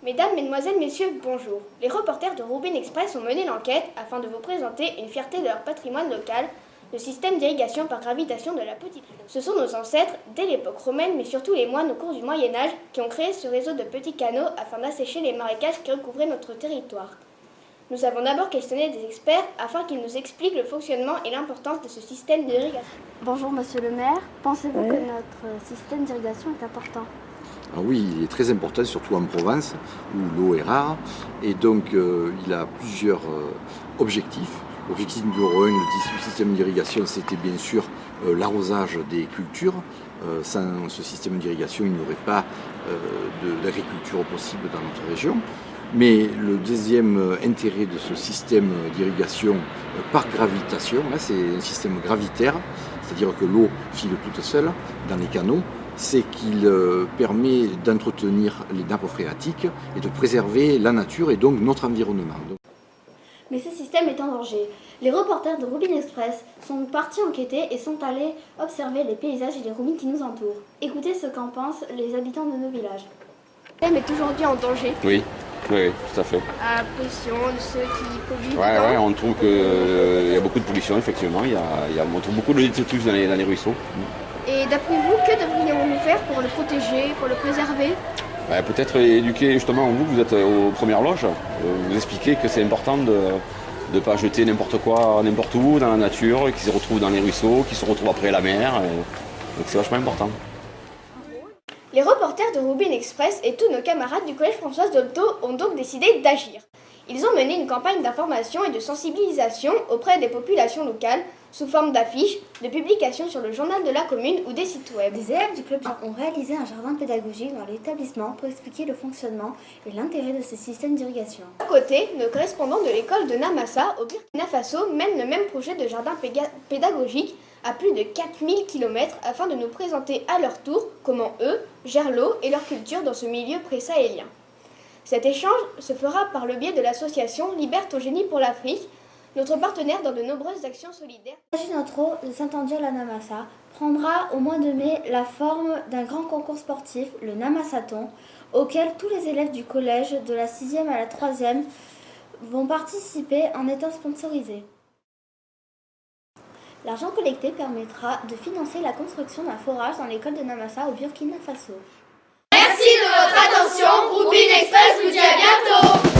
Mesdames, Mesdemoiselles, Messieurs, bonjour. Les reporters de Roubine Express ont mené l'enquête afin de vous présenter une fierté de leur patrimoine local, le système d'irrigation par gravitation de la Petite Rive. Ce sont nos ancêtres, dès l'époque romaine, mais surtout les moines au cours du Moyen-Âge, qui ont créé ce réseau de petits canaux afin d'assécher les marécages qui recouvraient notre territoire. Nous avons d'abord questionné des experts afin qu'ils nous expliquent le fonctionnement et l'importance de ce système d'irrigation. Bonjour Monsieur le maire, pensez-vous que notre système d'irrigation est important ? Ah oui, il est très important, surtout en Provence, où l'eau est rare, et donc il a plusieurs objectifs. L'objectif numéro 1 du système d'irrigation, c'était bien sûr l'arrosage des cultures. Sans ce système d'irrigation, il n'y aurait pas d'agriculture possible dans notre région. Mais le deuxième intérêt de ce système d'irrigation par gravitation, là, c'est un système gravitaire, c'est-à-dire que l'eau file toute seule dans les canaux, c'est qu'il permet d'entretenir les nappes phréatiques et de préserver la nature et donc notre environnement. Mais ce système est en danger. Les reporters de Roubine Express sont partis enquêter et sont allés observer les paysages et les roubines qui nous entourent. Écoutez ce qu'en pensent les habitants de nos villages. Le système est aujourd'hui en danger. Oui, tout à fait. À la pollution de ceux qui polluent. Ouais, on trouve qu'il y a beaucoup de pollution, effectivement. On trouve beaucoup de détritus dans les ruisseaux. Et d'après vous, que devrions-nous faire pour le protéger, pour le préserver ? Peut-être éduquer justement vous êtes aux premières loges, vous expliquer que c'est important de ne pas jeter n'importe quoi n'importe où dans la nature, qui se retrouve dans les ruisseaux, qui se retrouve après la mer. Donc c'est vachement important. Les reporters de Roubine Express et tous nos camarades du collège Françoise Dolto ont donc décidé d'agir. Ils ont mené une campagne d'information et de sensibilisation auprès des populations locales sous forme d'affiches, de publications sur le journal de la commune ou des sites web. Des élèves du club ont réalisé un jardin pédagogique dans l'établissement pour expliquer le fonctionnement et l'intérêt de ce système d'irrigation. À côté, nos correspondants de l'école de Namassa au Burkina Faso mènent le même projet de jardin pédagogique à plus de 4000 km afin de nous présenter à leur tour comment eux gèrent l'eau et leur culture dans ce milieu pré-sahélien. Cet échange se fera par le biais de l'association Libertogénie pour l'Afrique, notre partenaire dans de nombreuses actions solidaires. Notre eau de Saint-Andiol-à-Namassa prendra au mois de mai la forme d'un grand concours sportif, le Namassathon, auquel tous les élèves du collège de la 6e à la 3e vont participer en étant sponsorisés. L'argent collecté permettra de financer la construction d'un forage dans l'école de Namassa au Burkina Faso. Merci de votre attention, Roubine Express vous dit à bientôt.